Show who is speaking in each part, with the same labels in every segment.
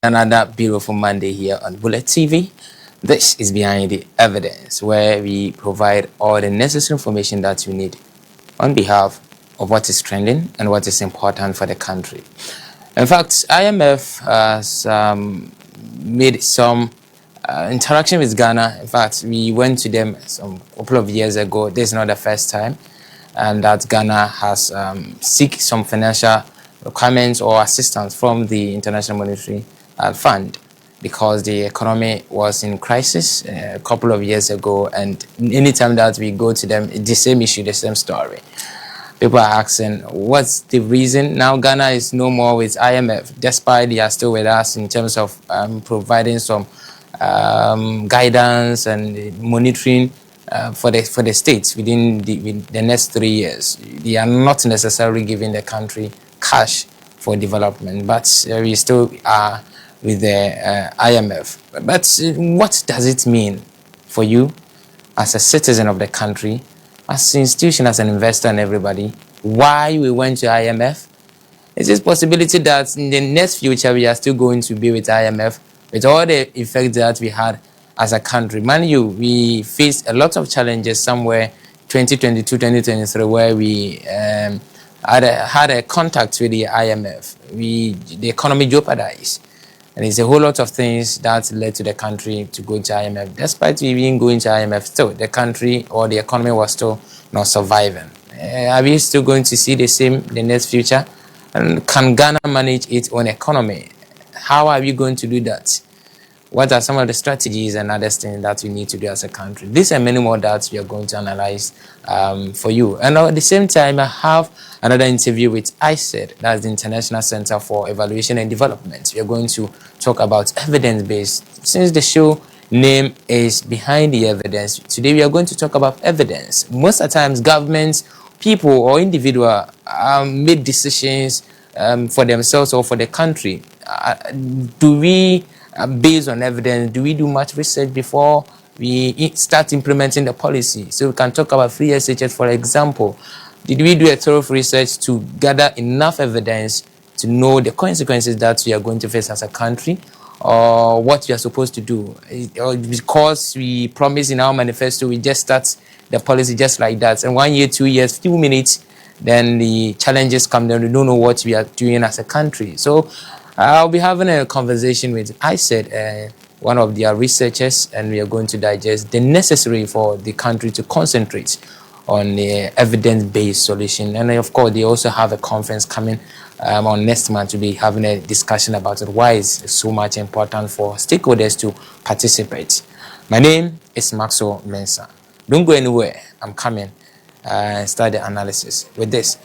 Speaker 1: Another beautiful Monday here on Bullet TV. This is Behind the Evidence, where we provide all the necessary information that you need on behalf of what is trending and what is important for the country. In fact, IMF has made some interaction with Ghana. In fact, we went to them some couple of years ago. This is not the first time, and that Ghana has seek some financial requirements or assistance from the International Monetary Fund because the economy was in crisis a couple of years ago, and anytime that we go to them, it's the same issue, the same story. People are asking, what's the reason now Ghana is no more with IMF, despite they are still with us in terms of providing some guidance and monitoring for the states within the next 3 years. They are not necessarily giving the country cash for development, but we still are with the IMF. But what does it mean for you as a citizen of the country, as an institution, as an investor and everybody? Why we went to IMF? Is this possibility that in the next future we are still going to be with IMF with all the effects that we had as a country? Mind you, we faced a lot of challenges somewhere 2022, 2023, where we had a contact with the IMF. The economy jeopardized. And it's a whole lot of things that led to the country to go to IMF. Despite we being going to IMF, still the country or the economy was still not surviving. Are we still going to see the same in the next future? And can Ghana manage its own economy? How are we going to do that? What are some of the strategies and other things that we need to do as a country? These and many more that we are going to analyze for you. And at the same time, I have another interview with ICED, that's the International Center for Evaluation and Development. We are going to talk about evidence-based. Since the show name is Behind the Evidence, today we are going to talk about evidence. Most of the times, governments, people or individuals make decisions for themselves or for the country. Do we based on evidence? Do we do much research before we start implementing the policy? So we can talk about free SHS, for example. Did we do a thorough research to gather enough evidence to know the consequences that we are going to face as a country, or what we are supposed to do? Or because we promise in our manifesto, we just start the policy just like that, and 1 year, 2 years, few minutes, then the challenges come down. We don't know what we are doing as a country. So I'll be having a conversation with ICED, one of their researchers, and we are going to digest the necessary for the country to concentrate on the evidence-based solution. And of course, they also have a conference coming on next month to be having a discussion about it. Why it's so much important for stakeholders to participate. My name is Maxwell Mensah. Don't go anywhere. I'm coming and start the analysis with this.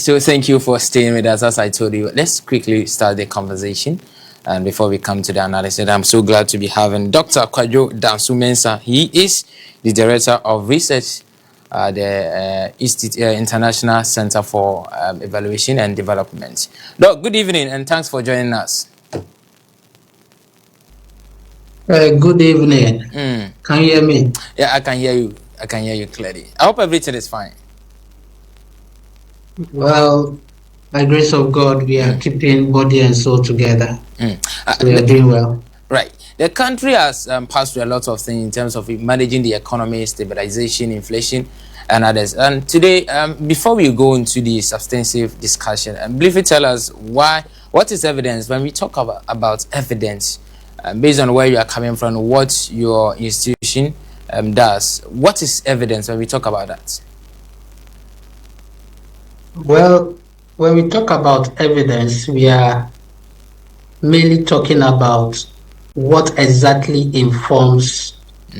Speaker 1: So thank you for staying with us. As I told you, let's quickly start the conversation. And before we come to the analysis, I'm so glad to be having Dr. Kwadwo Dansu-Mensah. He is the Director of Research at the International Center for Evaluation and Development. Doc, good evening and thanks for joining us.
Speaker 2: Good evening. Can you hear me?
Speaker 1: Yeah, I can hear you. I can hear you clearly. I hope everything is fine.
Speaker 2: Well, by grace of God, we are keeping body and soul together. So we are doing well.
Speaker 1: Right. The country has passed through a lot of things in terms of managing the economy, stabilization, inflation, and others. And today, before we go into the substantive discussion, briefly tell us what is evidence when we talk about evidence, based on where you are coming from, what your institution does. What is evidence when we talk about that?
Speaker 2: Well, when we talk about evidence, we are mainly talking about what exactly informs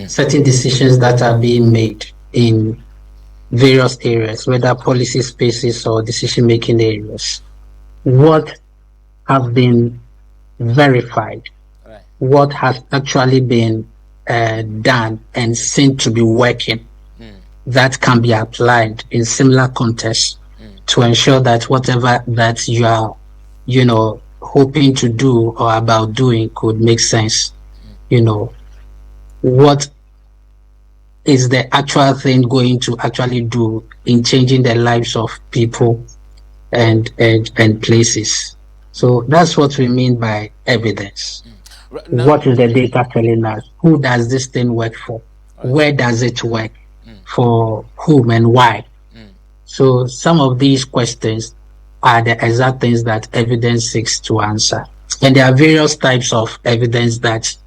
Speaker 2: certain decisions that are being made in various areas, whether policy spaces or decision-making areas. What have been verified,
Speaker 1: Right.
Speaker 2: what has actually been done and seen to be working that can be applied in similar contexts to ensure that whatever that you are, hoping to do or about doing could make sense. What is the actual thing going to actually do in changing the lives of people and places? So that's what we mean by evidence.
Speaker 1: Now,
Speaker 2: what is the data telling us? Who does this thing work for?
Speaker 1: Right.
Speaker 2: Where does it work? For whom and why? So some of these questions are the exact things that evidence seeks to answer. And there are various types of evidence that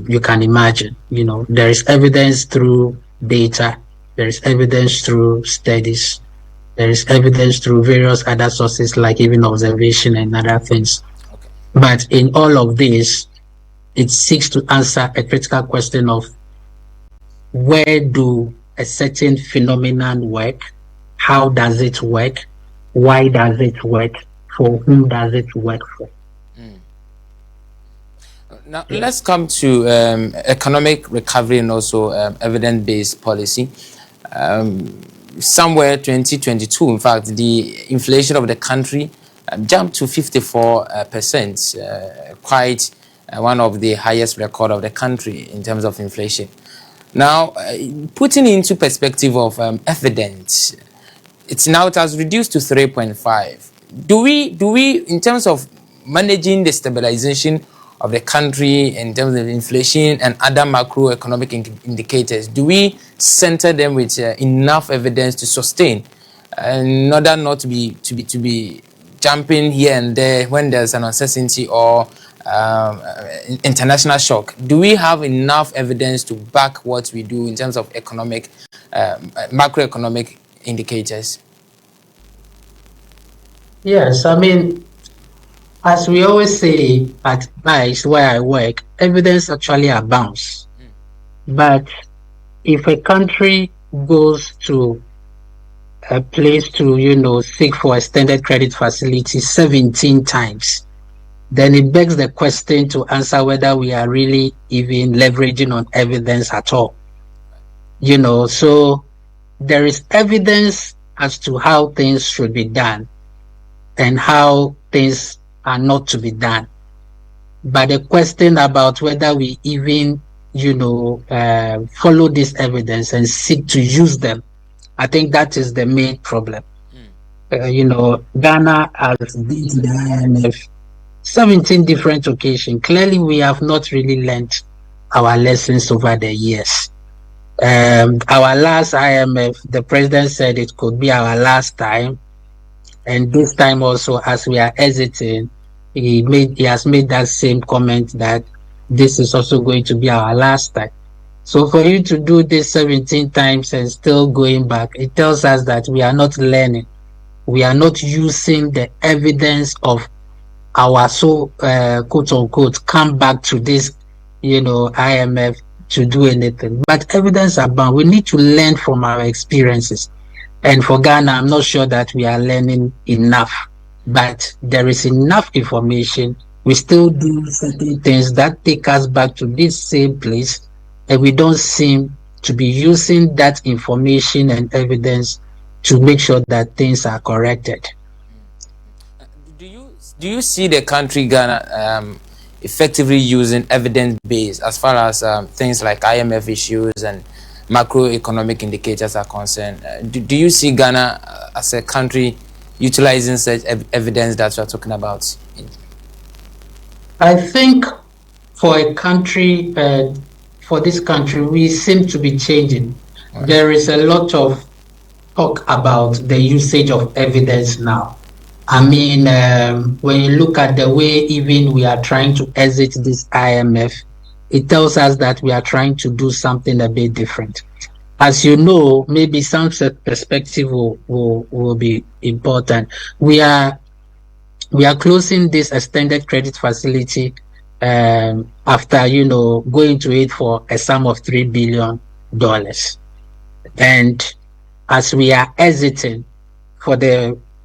Speaker 2: you can imagine. There is evidence through data, there is evidence through studies, there is evidence through various other sources like even observation and other things.
Speaker 1: Okay.
Speaker 2: But in all of this, it seeks to answer a critical question of where do a certain phenomenon work? How does it work? Why does it work? For whom does it work for?
Speaker 1: Now, let's come to economic recovery and also evidence-based policy. Somewhere 2022, in fact, the inflation of the country jumped to 54%, quite one of the highest record of the country in terms of inflation. Now, putting into perspective of evidence, it has reduced to 3.5. Do we, in terms of managing the stabilization of the country in terms of inflation and other macroeconomic indicators, do we center them with enough evidence to sustain, in order not to be jumping here and there when there's an uncertainty or international shock? Do we have enough evidence to back what we do in terms of economic, macroeconomic indicators?
Speaker 2: Yes, I mean, as we always say at ICED where I work, evidence actually abounds. But if a country goes to a place to, seek for extended credit facility 17 times, then it begs the question to answer whether we are really even leveraging on evidence at all. So there is evidence as to how things should be done and how things are not to be done. But the question about whether we even, follow this evidence and seek to use them, I think that is the main problem. Ghana has been to the IMF 17 different occasions. Clearly, we have not really learned our lessons over the years. Our last IMF, the president said it could be our last time. And this time also, as we are exiting, he has made that same comment that this is also going to be our last time. So for you to do this 17 times and still going back, it tells us that we are not learning. We are not using the evidence of our quote unquote come back to this, IMF to do anything. But evidence abound. We need to learn from our experiences. And for Ghana, I'm not sure that we are learning enough, but there is enough information. We still do certain things that take us back to this same place, and we don't seem to be using that information and evidence to make sure that things are corrected.
Speaker 1: Do you see the country Ghana effectively using evidence based as far as things like IMF issues and macroeconomic indicators are concerned? Do you see Ghana as a country utilizing such evidence that you are talking about?
Speaker 2: I think for a country, for this country, we seem to be changing. Right. There is a lot of talk about the usage of evidence now. I mean, when you look at the way even we are trying to exit this IMF, it tells us that we are trying to do something a bit different. As you know, maybe some perspective will be important. We are closing this extended credit facility after going to it for a sum of $3 billion. And as we are exiting for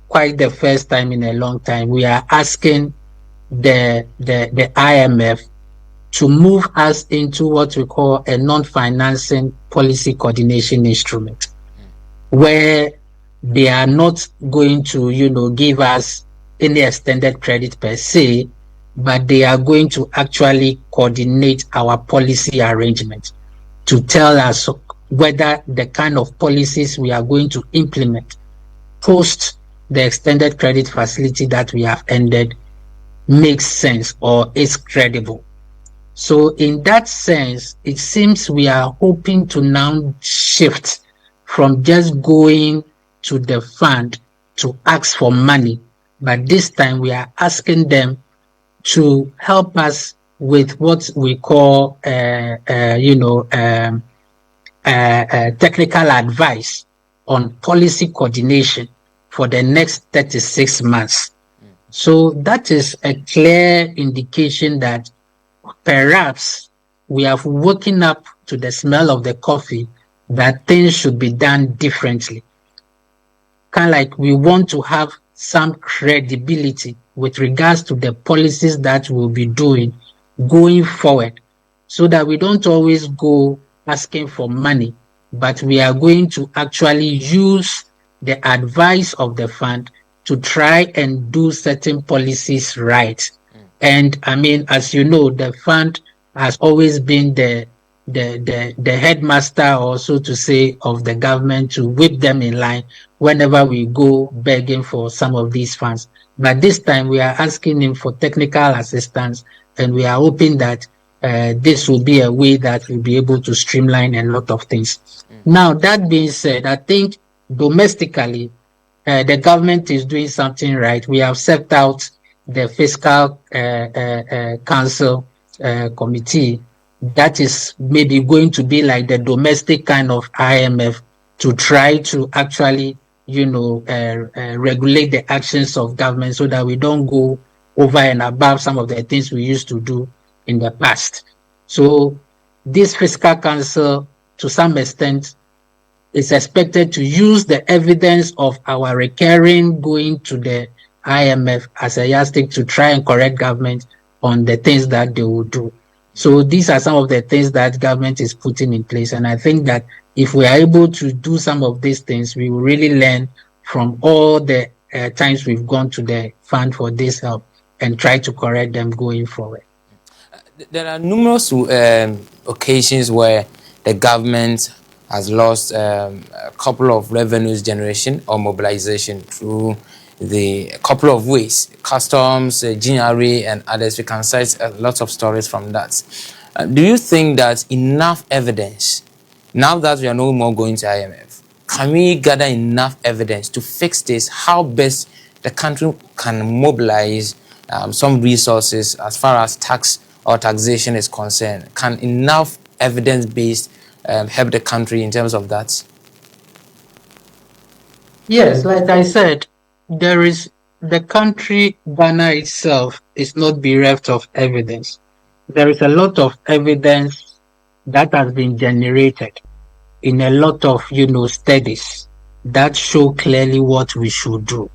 Speaker 2: quite the first time in a long time, we are asking the IMF to move us into what we call a non-financing policy coordination instrument, where they are not going to give us any extended credit per se, but they are going to actually coordinate our policy arrangement to tell us whether the kind of policies we are going to implement post the extended credit facility that we have ended makes sense or is credible. So in that sense, it seems we are hoping to now shift from just going to the fund to ask for money, but this time we are asking them to help us with what we call technical advice on policy coordination for the next 36 months. So that is a clear indication that perhaps we have woken up to the smell of the coffee that things should be done differently. Kind of like we want to have some credibility with regards to the policies that we'll be doing going forward, so that we don't always go asking for money, but we are going to actually use the advice of the fund to try and do certain policies right. And I mean, as you know, the fund has always been the headmaster, or so to say, of the government to whip them in line whenever we go begging for some of these funds. But this time we are asking him for technical assistance, and we are hoping that this will be a way that we'll be able to streamline a lot of things. Now, that being said, I think domestically, the government is doing something right. We have set out the fiscal council committee that is maybe going to be like the domestic kind of IMF to try to actually regulate the actions of government, so that we don't go over and above some of the things we used to do in the past. So this fiscal council, to some extent, is expected to use the evidence of our recurring going to the IMF as a yardstick to try and correct government on the things that they will do. So these are some of the things that government is putting in place. And I think that if we are able to do some of these things, we will really learn from all the times we've gone to the fund for this help and try to correct them going forward.
Speaker 1: There are numerous occasions where the government has lost a couple of revenues generation or mobilization through a couple of ways: customs, GRA, and others. We can cite lots of stories from that. Do you think that enough evidence, now that we are no more going to IMF, can we gather enough evidence to fix this? How best the country can mobilize some resources as far as tax or taxation is concerned? Can enough evidence-based help the country in terms of that?
Speaker 2: Yes, like I said, the country, Ghana itself, is not bereft of evidence. There is a lot of evidence that has been generated in a lot of studies. that show clearly what we should do.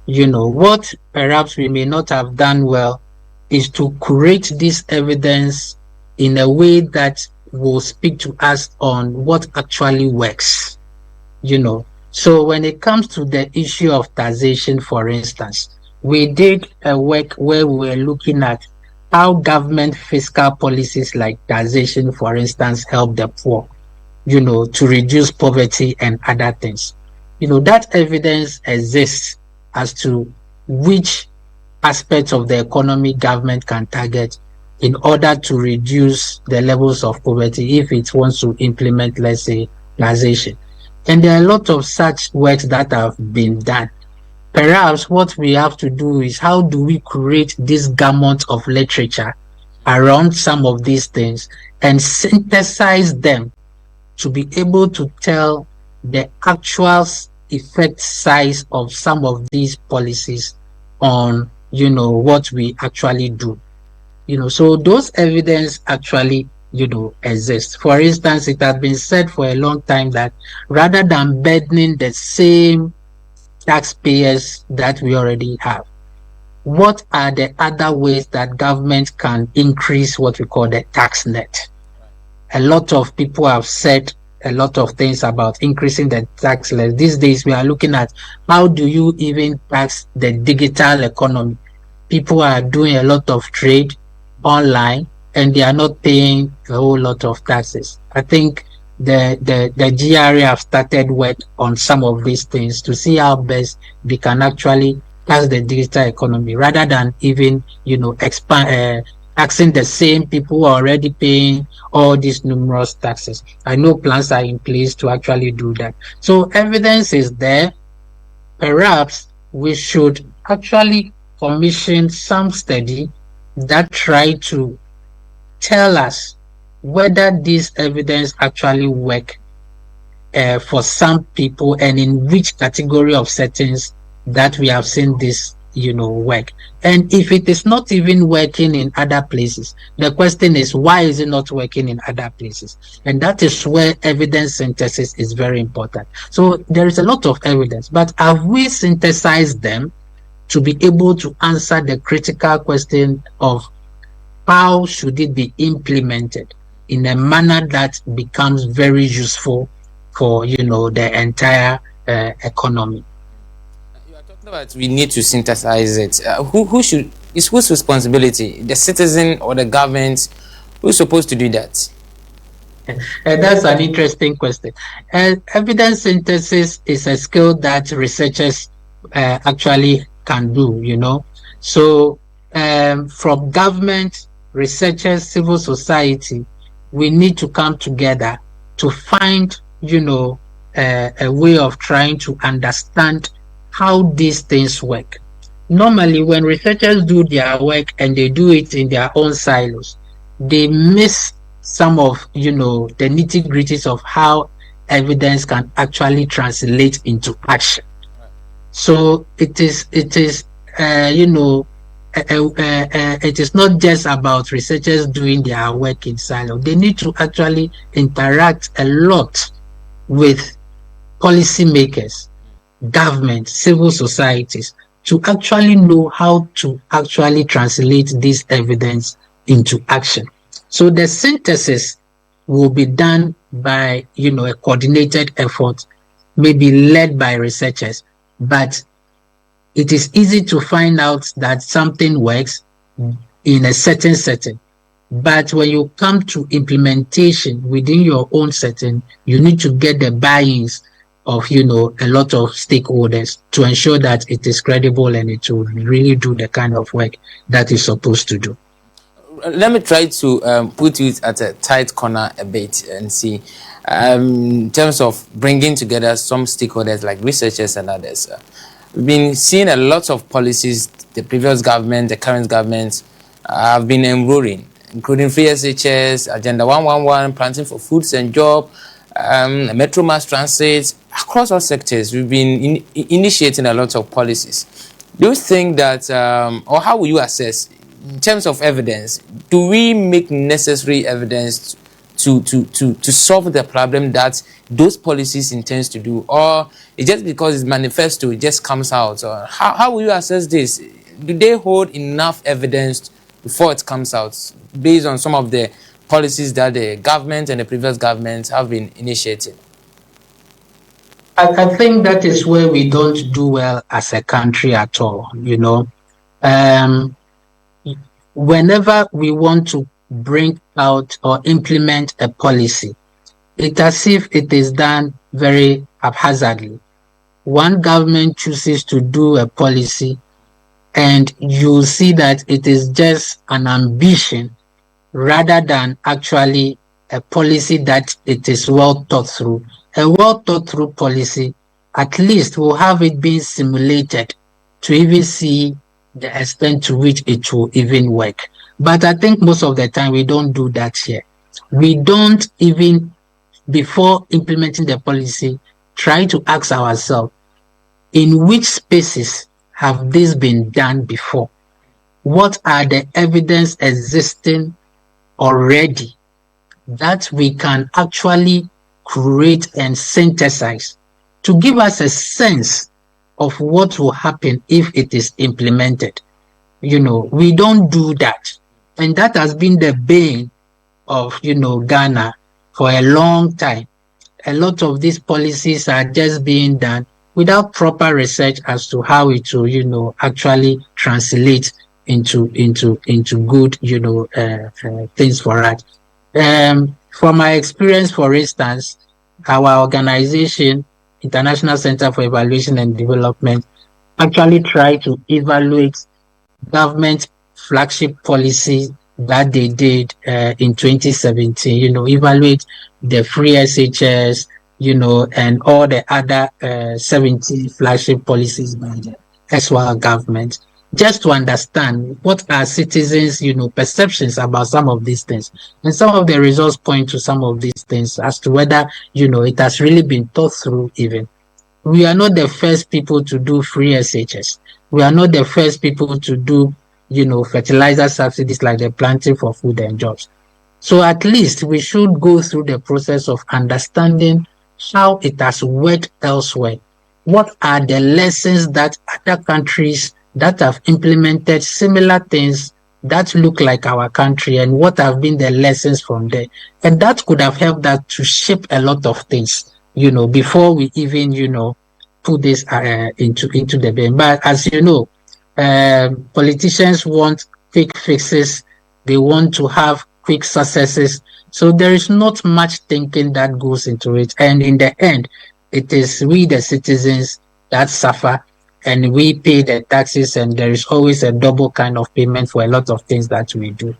Speaker 2: What perhaps we may not have done well is to create this evidence in a way that will speak to us on what actually works. So when it comes to the issue of taxation, for instance, we did a work where we were looking at how government fiscal policies like taxation, for instance, help the poor, to reduce poverty and other things. That evidence exists as to which aspects of the economy government can target in order to reduce the levels of poverty if it wants to implement, let's say, taxation. And there are a lot of such works that have been done. Perhaps what we have to do is how do we create this gamut of literature around some of these things and synthesize them to be able to tell the actual effect size of some of these policies on what we actually do. So those evidence actually exist. For instance, it has been said for a long time that rather than burdening the same taxpayers that we already have, what are the other ways that government can increase what we call the tax net? A lot of people have said a lot of things about increasing the tax net. These days, we are looking at how do you even tax the digital economy. People are doing a lot of trade online and they are not paying a whole lot of taxes. I think the GRA have started work on some of these things to see how best they can actually tax the digital economy rather than even expand taxing the same people who are already paying all these numerous taxes. I know plans are in place to actually do that. So evidence is there. Perhaps we should actually commission some study that try to tell us whether this evidence actually work for some people and in which category of settings that we have seen this work. And if it is not even working in other places, the question is, why is it not working in other places? And that is where evidence synthesis is very important. So there is a lot of evidence, but have we synthesized them to be able to answer the critical question of how should it be implemented in a manner that becomes very useful for the entire economy?
Speaker 1: You are talking about we need to synthesize it. Whose responsibility? The citizen or the government? Who's supposed to do that?
Speaker 2: That's an interesting question. Evidence synthesis is a skill that researchers actually can do. So from government, researchers, civil society, we need to come together to find a way of trying to understand how these things work. Normally, when researchers do their work and they do it in their own silos, they miss some of the nitty-gritties of how evidence can actually translate into action. So it is it is not just about researchers doing their work in silo. They need to actually interact a lot with policymakers, government, civil societies to actually know how to actually translate this evidence into action. So the synthesis will be done by a coordinated effort, maybe led by researchers, but it is easy to find out that something works in a certain setting. But when you come to implementation within your own setting, you need to get the buy-ins of a lot of stakeholders to ensure that it is credible and it will really do the kind of work that it's supposed to do.
Speaker 1: Let me try to put it at a tight corner a bit and see in terms of bringing together some stakeholders like researchers and others. We've been seeing a lot of policies the previous government, the current government have been enrolling, including free SHS, Agenda 111, planting for foods and job, Metro Mass Transit. Across all sectors, we've been initiating a lot of policies. Do you think that, or how will you assess, in terms of evidence, do we make necessary evidence to solve the problem that those policies intends to do, or it just because it's manifesto, it just comes out? Or how will you assess this? Do they hold enough evidence before it comes out, based on some of the policies that the government and the previous governments have been initiating?
Speaker 2: I think that is where we don't do well as a country at all. Whenever we want to bring out or implement a policy, it's as if it is done very haphazardly. One government chooses to do a policy, and you see that it is just an ambition rather than actually a policy that it is well thought through. A well thought through policy, at least will have it being simulated to even see the extent to which it will even work. But I think most of the time we don't do that here. We don't even, before implementing the policy, try to ask ourselves, in which spaces have this been done before? What are the evidence existing already that we can actually create and synthesize to give us a sense of what will happen if it is implemented? We don't do that. And that has been the bane of, Ghana for a long time. A lot of these policies are just being done without proper research as to how it will, actually translate into good, things for us. From my experience, for instance, our organization, International Center for Evaluation and Development, actually try to evaluate government flagship policy that they did in 2017, evaluate the free SHS, and all the other 70 flagship policies by the SWAL government, just to understand what are citizens, perceptions about some of these things. And some of the results point to some of these things as to whether, it has really been thought through even. We are not the first people to do free SHS. We are not the first people to do, fertilizer subsidies like the Planting for Food and Jobs. So at least we should go through the process of understanding how it has worked elsewhere. What are the lessons that other countries that have implemented similar things that look like our country, and what have been the lessons from there? And that could have helped us to shape a lot of things, before we even, put this into the bin. But as you know, politicians want quick fixes. They want to have quick successes. So there is not much thinking that goes into it. And in the end, it is we, the citizens, that suffer, and we pay the taxes, and there is always a double kind of payment for a lot of things that we do.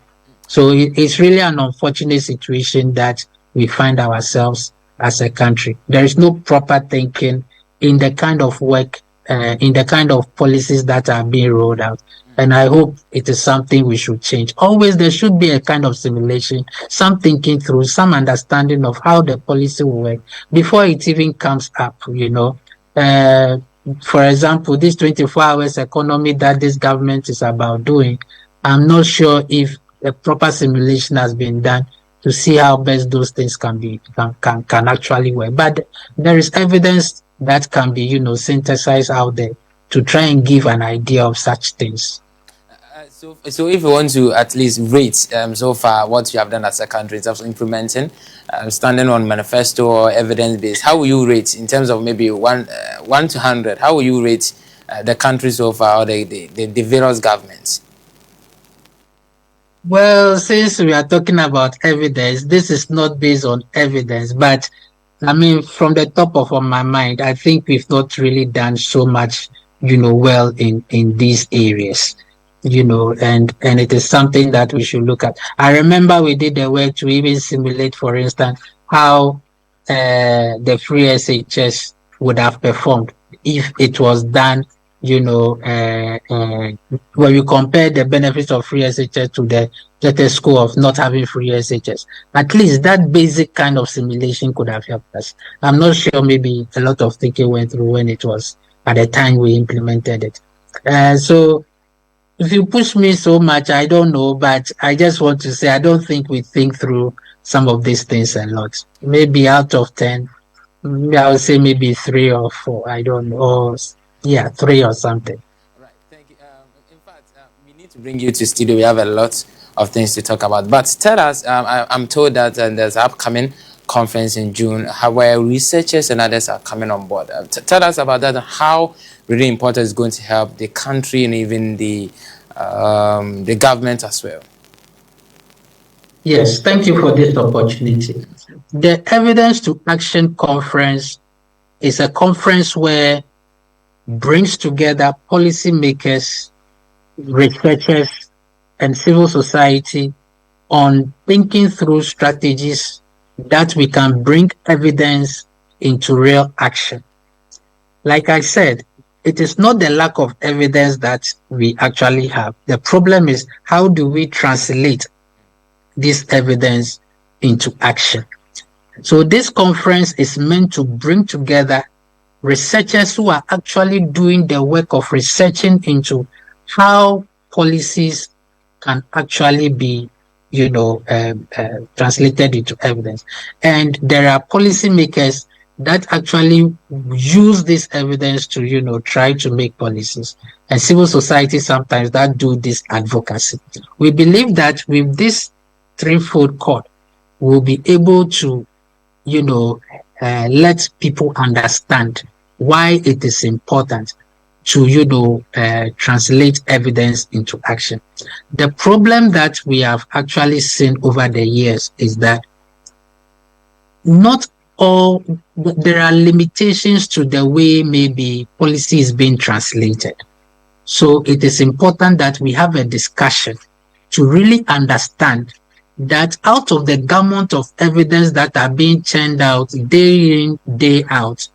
Speaker 2: So it's really an unfortunate situation that we find ourselves as a country. There is no proper thinking in the kind of work, in the kind of policies that are being rolled out. And I hope it is something we should change. Always there should be a kind of simulation, some thinking through, some understanding of how the policy will work before it even comes up, For example, this 24 hours economy that this government is about doing, I'm not sure if a proper simulation has been done to see how best those things can actually work. But there is evidence that can be, synthesized out there to try and give an idea of such things.
Speaker 1: So if you want to at least rate so far what you have done as a country in terms of implementing, standing on manifesto or evidence based, how will you rate in terms of maybe 1 to 100? How will you rate the country so far, or the various governments?
Speaker 2: Well, since we are talking about evidence, this is not based on evidence, but I mean, from the top of my mind, I think we've not really done so much, well in these areas. And it is something that we should look at. I remember we did the work to even simulate, for instance, how the free SHS would have performed if it was done, when you compare the benefits of free SHS to the status quo of not having free SHS. At least that basic kind of simulation could have helped us. I'm not sure, maybe a lot of thinking went through when it was at the time we implemented it. So if you push me so much, I don't know, but I just want to say I don't think we think through some of these things a lot. Maybe out of 10, I would say maybe 3 or 4. I don't know. Or, yeah, 3 or something.
Speaker 1: Right. Thank you. In fact, we need to bring you to studio. We have a lot of things to talk about. But tell us, I'm told that there's an upcoming conference in June where researchers and others are coming on board. Tell us about that and how really important is going to help the country and even the government as well.
Speaker 2: Yes, thank you for this opportunity. The Evidence to Action Conference is a conference where brings together policymakers, researchers, and civil society on thinking through strategies that we can bring evidence into real action. Like I said, it is not the lack of evidence that we actually have. The problem is, how do we translate this evidence into action? So this conference is meant to bring together researchers who are actually doing the work of researching into how policies can actually be, translated into evidence. And there are policymakers that actually use this evidence to, try to make policies. And civil society sometimes that do this advocacy. We believe that with this threefold cord, we'll be able to, let people understand why it is important to, translate evidence into action. The problem that we have actually seen over the years is that there are limitations to the way maybe policy is being translated. So it is important that we have a discussion to really understand that out of the gamut of evidence that are being churned out day in, day out,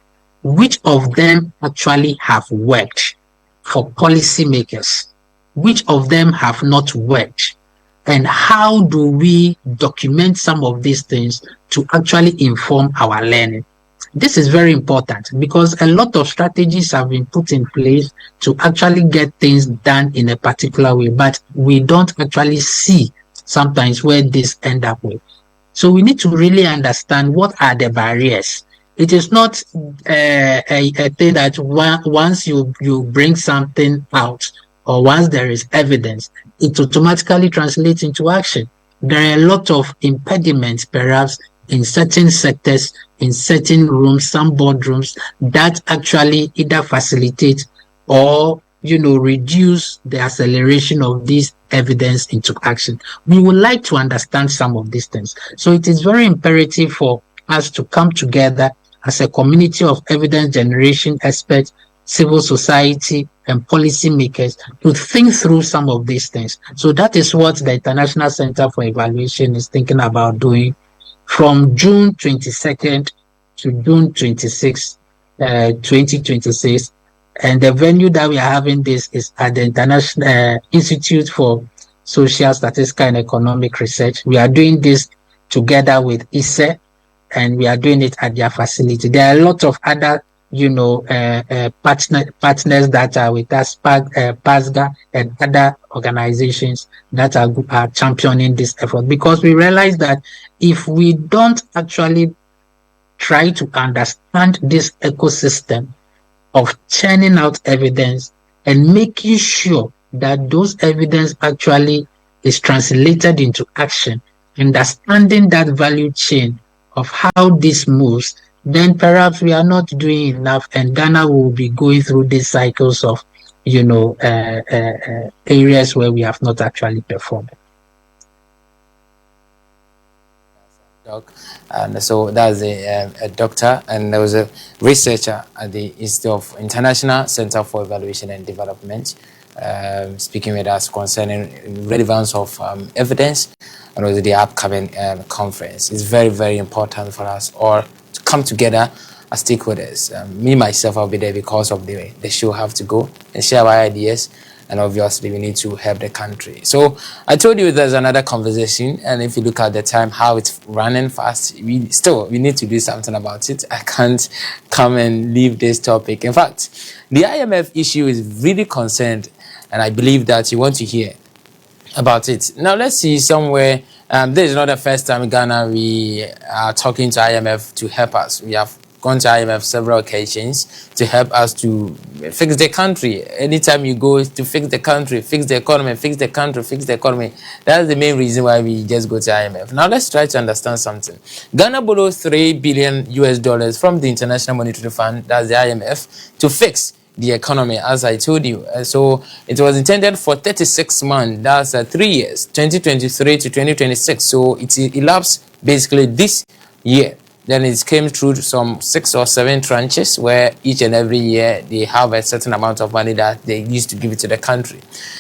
Speaker 2: which of them actually have worked for policymakers, which of them have not worked, and how do we document some of these things to actually inform our learning. This is very important because a lot of strategies have been put in place to actually get things done in a particular way, but we don't actually see sometimes where this end up with. So we need to really understand what are the barriers. It is not a thing that once you bring something out or once there is evidence, it automatically translates into action. There are a lot of impediments, perhaps, in certain sectors, in certain rooms, some boardrooms, that actually either facilitate or reduce the acceleration of this evidence into action. We would like to understand some of these things. So it is very imperative for us to come together as a community of evidence generation experts, civil society, and policymakers to think through some of these things. So that is what the International Center for Evaluation is thinking about doing from June 22nd to June 26th, 2026. And the venue that we are having this is at the International Institute for Social, Statistical, and Economic Research. We are doing this together with ICED, and we are doing it at their facility. There are a lot of other, partners that are with us, PASGA, and other organizations that are championing this effort, because we realize that if we don't actually try to understand this ecosystem of churning out evidence and making sure that those evidence actually is translated into action, understanding that value chain of how this moves, then perhaps we are not doing enough, and Ghana will be going through these cycles of, areas where we have not actually performed.
Speaker 1: Doc. And so that's a doctor, and there was a researcher at the Institute of International Center for Evaluation and Development, speaking with us concerning relevance of evidence and also the upcoming conference. It's very, very important for us all to come together as stakeholders. Me, myself, I'll be there because of the show. Have to go and share our ideas. And obviously, we need to help the country. So I told you there's another conversation. And if you look at the time, how it's running fast, we need to do something about it. I can't come and leave this topic. In fact, the IMF issue is really concerned. And I believe that you want to hear about it. Now let's see somewhere. This is not the first time in Ghana we are talking to IMF to help us. We have gone to IMF several occasions to help us to fix the country. Anytime you go to fix the country, fix the economy, fix the country, fix the economy. That's the main reason why we just go to IMF. Now let's try to understand something. Ghana borrowed $3 billion from the International Monetary Fund, that's the IMF, to fix the economy, as I told you. So it was intended for 36 months, that's 3 years, 2023 to 2026. So it elapsed basically this year. Then it came through some 6 or 7 tranches where each and every year they have a certain amount of money that they used to give it to the country.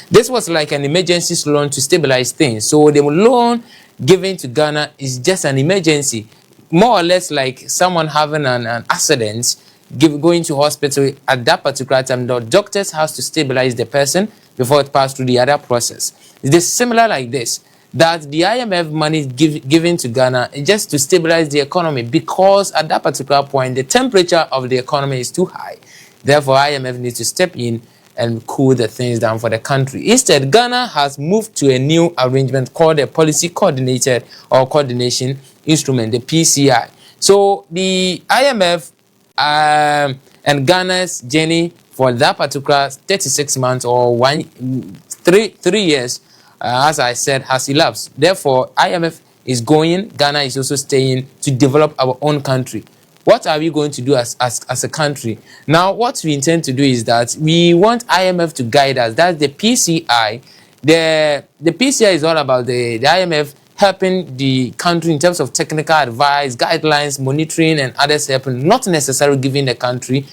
Speaker 1: This was like an emergency loan to stabilize things. So the loan given to Ghana is just an emergency, more or less like someone having an accident, going to hospital at that particular time. The doctors has to stabilize the person before it passes through the other process. It is similar like this, that the IMF money given to Ghana is just to stabilize the economy, because at that particular point the temperature of the economy is too high. Therefore, IMF needs to step in and cool the things down for the country. Instead, Ghana has moved to a new arrangement called a policy coordinated or coordination instrument, the PCI. So the IMF and Ghana's journey for that particular 36 months or 3 years, as I said, has elapsed. Therefore, IMF is going, Ghana is also staying to develop our own country. What are we going to do as a country? Now, what we intend to do is that we want IMF to guide us. That's the PCI. The PCI is all about the IMF helping the country in terms of technical advice, guidelines, monitoring, and others helping, not necessarily giving the country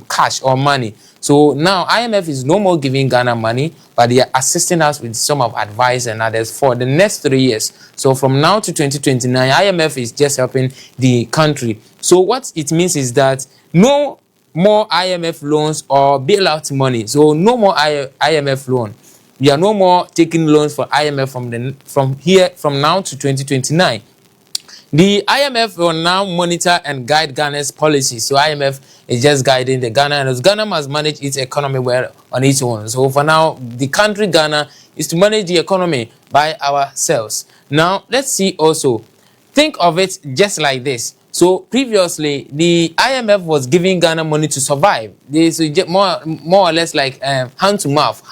Speaker 1: cash or money. So now IMF is no more giving Ghana money, but they are assisting us with some of advice and others for the next 3 years. So from now to 2029, IMF is just helping the country. So what it means is that no more IMF loans or bailout money. So no more IMF loan. We are no more taking loans for IMF from now to 2029. The IMF will now monitor and guide Ghana's policies. So IMF is just guiding the Ghana, and Ghana must manage its economy well on its own. So for now, the country Ghana is to manage the economy by ourselves. Now let's see also. Think of it just like this. So previously, the IMF was giving Ghana money to survive. They more or less like hand to mouth.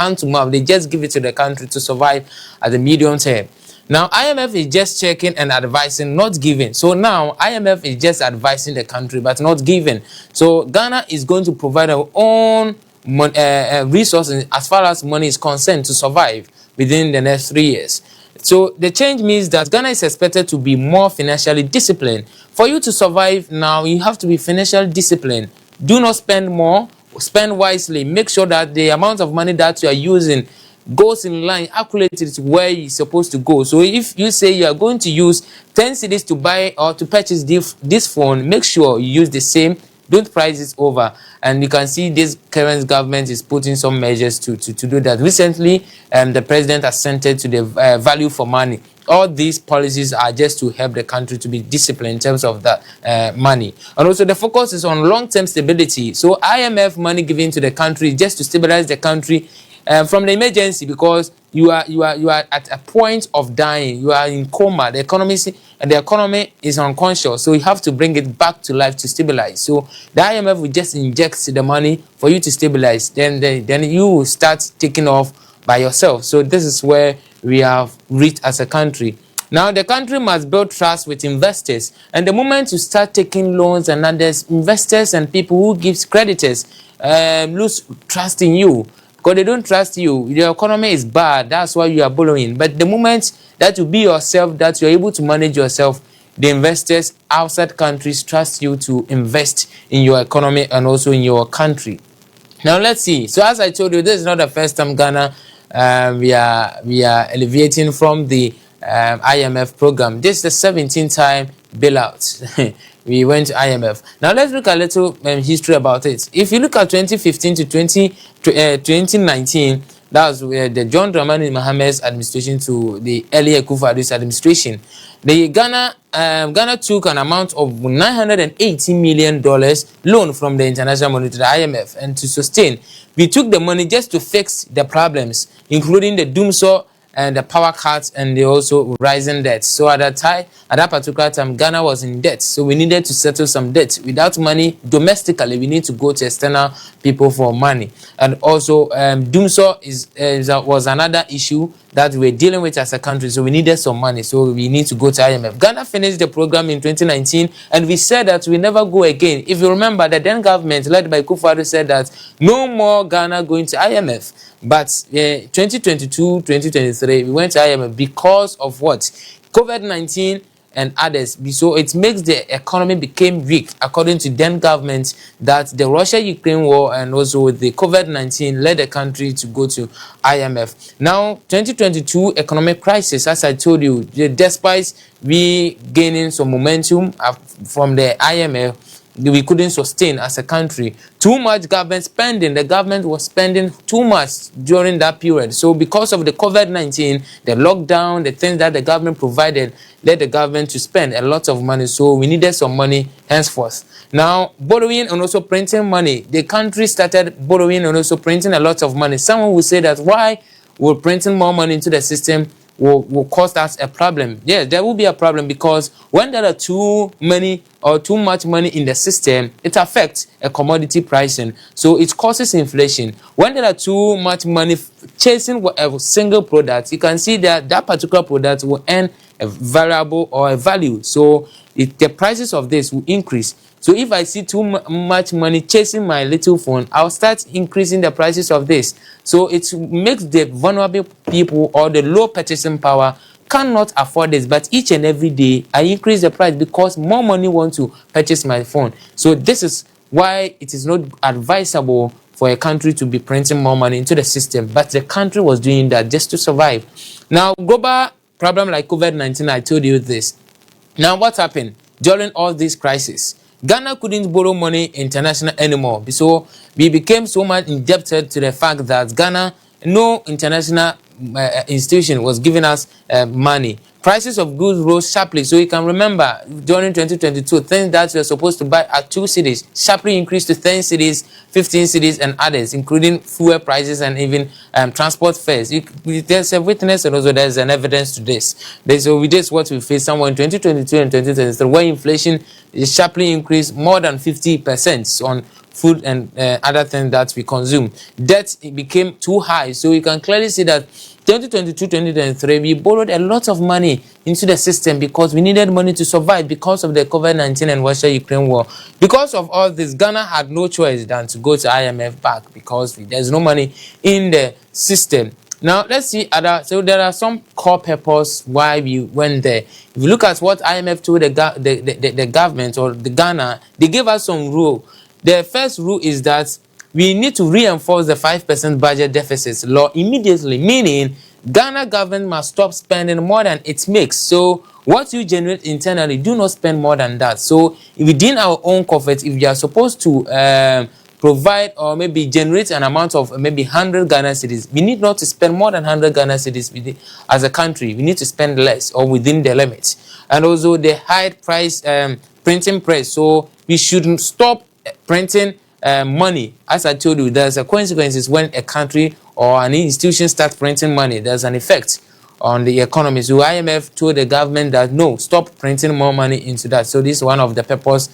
Speaker 1: They just give it to the country to survive at the medium term. Now IMF is just checking and advising, not giving. So now IMF is just advising the country, but not giving. So Ghana is going to provide our own resources as far as money is concerned to survive within the next 3 years. So the change means that Ghana is expected to be more financially disciplined. For you to survive now, you have to be financially disciplined. Do not spend more, spend wisely. Make sure that the amount of money that you are using goes in line, calculated to where you're supposed to go. So if you say you are going to use 10 cedis to buy or to purchase this phone, make sure you use the same. Don't price it over. And you can see this current government is putting some measures to do that. Recently, the president assented to the value for money. All these policies are just to help the country to be disciplined in terms of the money. And also the focus is on long-term stability. So IMF money given to the country just to stabilize the country from the emergency, because you are at a point of dying. You are in coma. The economy is unconscious, so you have to bring it back to life to stabilize. So the IMF will just inject the money for you to stabilize. Then you will start taking off by yourself. So this is where we have reached as a country. Now the country must build trust with investors, and the moment you start taking loans and others, investors and people who gives creditors lose trust in you. Because they don't trust you. The economy is bad. That's why you are borrowing. But the moment that you be yourself, that you're able to manage yourself, the investors outside countries trust you to invest in your economy and also in your country. Now let's see. So as I told you, this is not the first time Ghana we are alleviating from the IMF program. This is the 17th time bailout. We went to IMF. Now let's look a little history about it. If you look at 2015 to 2019, that was the John Dramani Mahamad's administration to the earlier Akufo-Addo's administration. The Ghana took an amount of $980 million loan from the International Monetary, IMF, and to sustain, we took the money just to fix the problems, including the Dumsor and the power cuts and the also rising debt. So at that particular time, Ghana was in debt. So we needed to settle some debt. Without money domestically, we need to go to external people for money. And also, doomsday was another issue that we're dealing with as a country. So we needed some money. So we need to go to IMF. Ghana finished the program in 2019, and we said that we never go again. If you remember, the then government led by Kufuor said that no more Ghana going to IMF. But 2022, 2023, we went to IMF because of what? COVID-19 and others. So it makes the economy became weak, according to then government, that the Russia-Ukraine war and also the COVID-19 led the country to go to IMF. Now, 2022 economic crisis, as I told you, despite we gaining some momentum from the IMF, we couldn't sustain as a country. Too much government spending. The government was spending too much during that period. So because of the COVID-19, the lockdown, the things that the government provided led the government to spend a lot of money. So we needed some money henceforth. Now, borrowing and also printing money. The country started borrowing and also printing a lot of money. Someone will say that why we're printing more money into the system will cause us a problem. Yes, there will be a problem, because when there are too many or too much money in the system, it affects a commodity pricing. So it causes inflation. When there are too much money chasing a single product, you can see that that particular product will earn a variable or a value. So the prices of this will increase. So if I see too much money chasing my little phone, I'll start increasing the prices of this. So it makes the vulnerable people or the low purchasing power cannot afford this. But each and every day, I increase the price because more money want to purchase my phone. So this is why it is not advisable for a country to be printing more money into the system. But the country was doing that just to survive. Now, global problem like COVID-19, I told you this. Now, what happened during all these crises? Ghana couldn't borrow money international anymore. So we became so much indebted to the fact that Ghana, no international institution was giving us money. Prices of goods rose sharply. So you can remember during 2022, things that you were supposed to buy at 2 cedis sharply increased to 10 cedis, 15 cedis, and others, including fuel prices and even transport fares. There's a witness and also there's an evidence to this. So this is what we face somewhere in 2022 and 2023, where inflation is sharply increased more than 50% on food and other things that we consume. Debt became too high. So you can clearly see that 2022-2023, we borrowed a lot of money into the system because we needed money to survive because of the COVID-19 and Russia-Ukraine war. Because of all this, Ghana had no choice than to go to IMF back because there's no money in the system. Now, let's see so there are some core purpose why we went there. If you look at what IMF told the government or the Ghana, they gave us some rule. The first rule is that we need to reinforce the 5% budget deficit law immediately, meaning Ghana government must stop spending more than it makes. So what you generate internally, do not spend more than that. So within our own coffers, if you are supposed to provide or maybe generate an amount of maybe 100 Ghana cedis, we need not to spend more than 100 Ghana cedis as a country. We need to spend less or within the limits. And also the high price printing press. So we shouldn't stop printing money. As I told you, there's a consequences when a country or an institution starts printing money. There's an effect on the economy. So IMF told the government that no, stop printing more money into that. So this is one of the purpose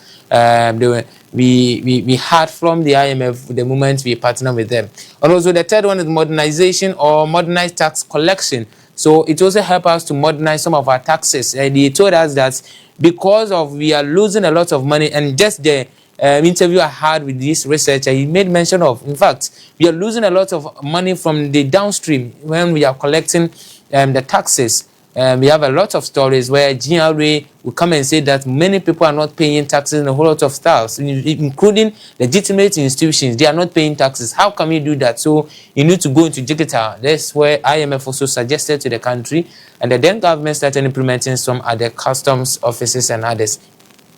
Speaker 1: we had from the IMF the moment we partner with them. And also the third one is modernization or modernized tax collection. So it also helps us to modernize some of our taxes. And they told us that because of we are losing a lot of money, and just the interview I had with this researcher, he made mention of, in fact, we are losing a lot of money from the downstream when we are collecting the taxes. We have a lot of stories where GRA will come and say that many people are not paying taxes in a whole lot of styles, including legitimate institutions. They are not paying taxes. How can we do that? So you need to go into digital. That's where IMF also suggested to the country, and the then government started implementing some at the customs offices and others.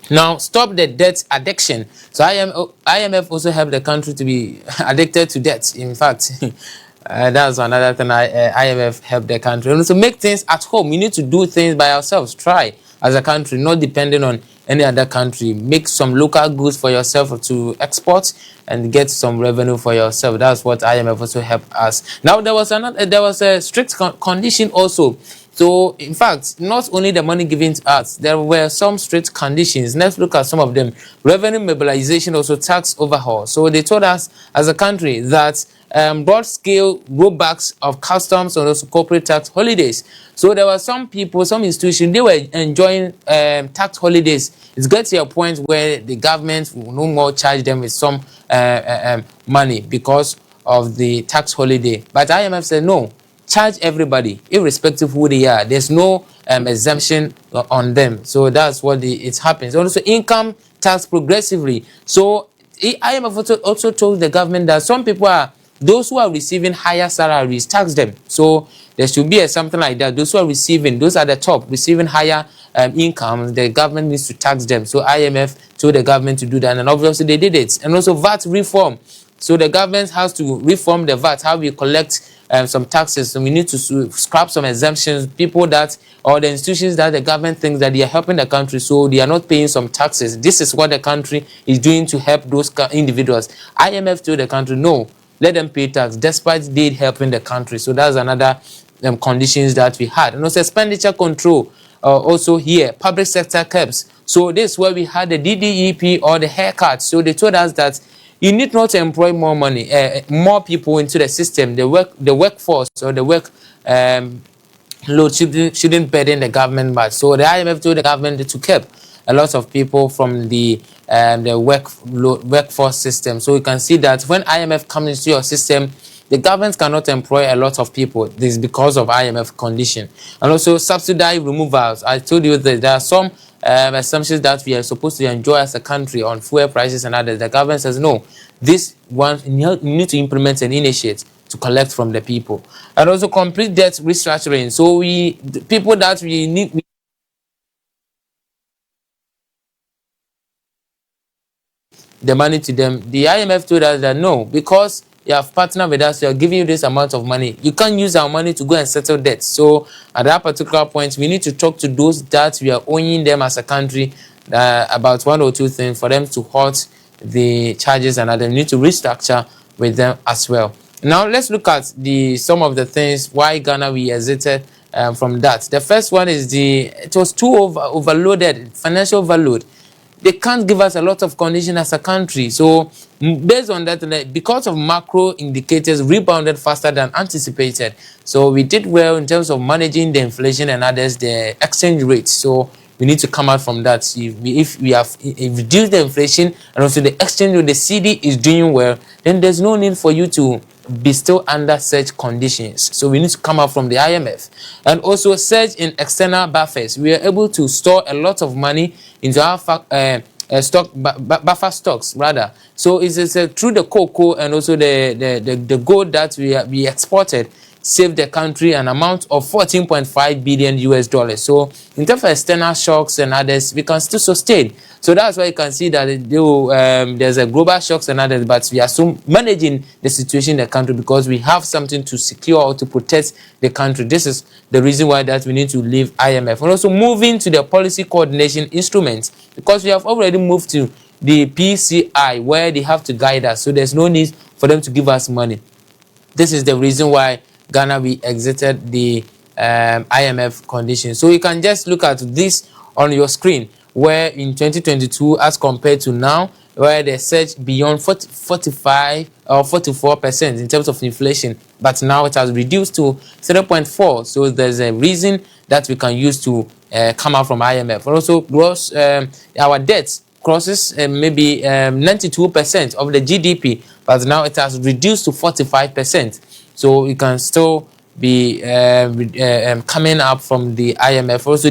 Speaker 1: Now, stop the debt addiction. So IMF also helped the country to be addicted to debt. In fact, That's another thing IMF helped the country. And also make things at home. You need to do things by ourselves. Try as a country, not depending on any other country. Make some local goods for yourself to export and get some revenue for yourself. That's what IMF also helped us. Now there was a strict condition also. So, in fact, not only the money given to us, there were some strict conditions. Let's look at some of them. Revenue mobilization, also tax overhaul. So, they told us as a country that broad-scale rollbacks of customs and also corporate tax holidays. So, there were some people, some institutions, they were enjoying tax holidays. It's get to a point where the government will no more charge them with some money because of the tax holiday. But IMF said no. Charge everybody, irrespective of who they are. There's no exemption on them. So that's what it happens. Also, income tax progressively. So IMF also told the government that some people are those who are receiving higher salaries, tax them. So there should be something like that. Those who are receiving, those at the top, receiving higher income, the government needs to tax them. So IMF told the government to do that, and obviously they did it. And also VAT reform. So the government has to reform the VAT, how we collect some taxes. So we need to scrap some exemptions. People that, or the institutions that the government thinks that they are helping the country, so they are not paying some taxes. This is what the country is doing to help those individuals. IMF told the country, no, let them pay tax, despite they helping the country. So that's another conditions that we had. And also expenditure control. Also here, public sector caps. So this is where we had the DDEP or the haircut. So they told us that you need not to employ more money, more people into the system. The workforce or the work load shouldn't burden the government much. So the IMF told the government to keep a lot of people from the workforce system. So you can see that when IMF comes into your system, the government cannot employ a lot of people. This is because of IMF condition. And also subsidy removals. I told you that there are some assumptions that we are supposed to enjoy as a country on fuel prices and others. The government says no. This one, you need to implement an initiative to collect from the people. And also complete debt restructuring. So the people that we need the money to them. The IMF told us that no, because you have partnered with us, we are giving you this amount of money. You can't use our money to go and settle debt. So at that particular point, we need to talk to those that we are owing them as a country about one or two things for them to halt the charges, and other. We need to restructure with them as well. Now let's look at some of the things why Ghana we exited from that. The first one is it was too overloaded, financial overload. They can't give us a lot of conditions as a country. So based on that, because of macro indicators rebounded faster than anticipated. So we did well in terms of managing the inflation and others, the exchange rate. So we need to come out from that. If we have reduced the inflation and also the exchange rate, the CD is doing well, then there's no need for you to be still under such conditions. So we need to come out from the IMF. And also surge in external buffers. We are able to store a lot of money into our buffer stocks rather. So it's through the cocoa and also the gold that we exported saved the country an amount of 14.5 billion US dollars. So in terms of external shocks and others, we can still sustain. So that's why you can see that there's a global shocks and others, but we are still managing the situation in the country because we have something to secure or to protect the country. This is the reason why that we need to leave IMF. And also moving to the policy coordination instruments, because we have already moved to the PCI where they have to guide us. So there's no need for them to give us money. This is the reason why Ghana we exited the IMF condition. So you can just look at this on your screen, where in 2022 as compared to now, where they surged beyond 45 or 44% in terms of inflation, but now it has reduced to 0.4. So there's a reason that we can use to come out from IMF. Also, gross our debt crosses maybe 92% of the GDP, but now it has reduced to 45%. So you can still be coming up from the IMF. Also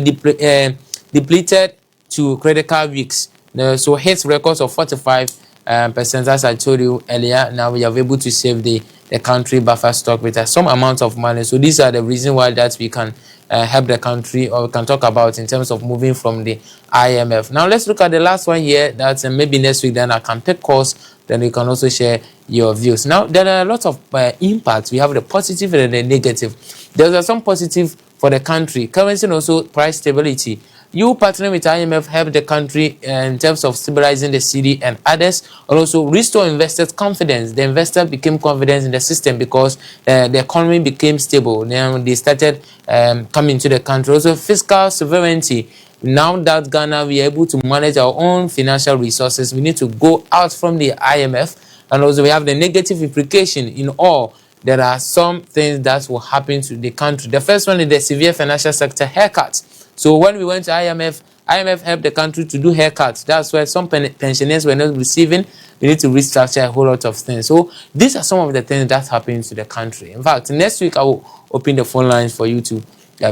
Speaker 1: depleted to critical weeks. So hits records of 45%, as I told you earlier. Now we are able to save the country buffer stock with some amount of money. So these are the reasons why that we can help the country, or we can talk about in terms of moving from the IMF. Now let's look at the last one here. That's maybe next week, then I can take calls. Then we can also share your views. Now, there are a lot of impacts. We have the positive and the negative. There are some positive for the country. Currency and also price stability. You partnering with IMF help the country in terms of stabilizing the cedi and others, and also restore investors' confidence. The investor became confident in the system because the economy became stable. Then they started coming to the country. Also, fiscal sovereignty. Now that Ghana, we are able to manage our own financial resources, we need to go out from the IMF. And also we have the negative implication in all. There are some things that will happen to the country. The first one is the severe financial sector haircuts. So when we went to IMF helped the country to do haircuts. That's why some pensioners were not receiving. We need to restructure a whole lot of things. So these are some of the things that happen to the country. In fact, next week I will open the phone lines for you to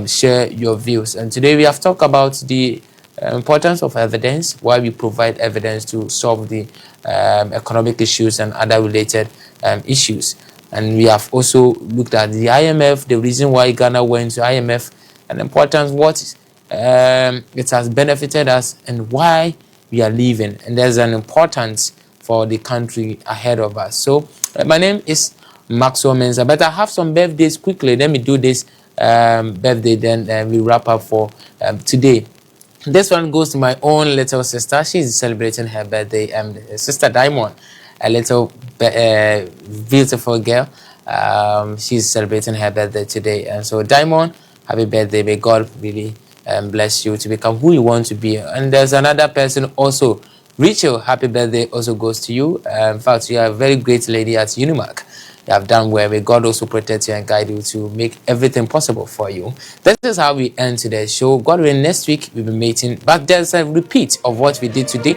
Speaker 1: share your views. And today we have talked about the importance of evidence, why we provide evidence to solve the economic issues and other related issues. And we have also looked at the IMF, the reason why Ghana went to IMF, and the importance, what it has benefited us, and why we are leaving. And there's an importance for the country ahead of us. So my name is Maxwell Mensah, but I have some birthdays quickly. Let me do this birthday, then we wrap up for today. This one goes to my own little sister. She's celebrating her birthday. Sister Diamond, a little beautiful girl. She's celebrating her birthday today. And so Diamond, happy birthday. May God really bless you to become who you want to be. And there's another person also. Rachel, happy birthday also goes to you. In fact, you are a very great lady at Unimark. You have done well. May God also protect you and guide you to make everything possible for you. This is how we end today's show. God willing, next week we'll be meeting. But there's a repeat of what we did today,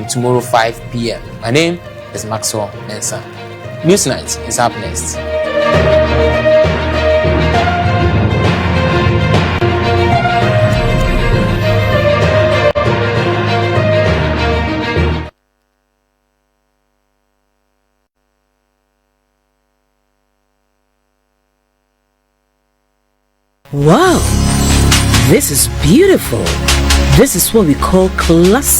Speaker 1: tomorrow 5 p.m. My name is Maxwell Mensah. News Night is up next.
Speaker 3: Wow, this is beautiful. This is what we call classic.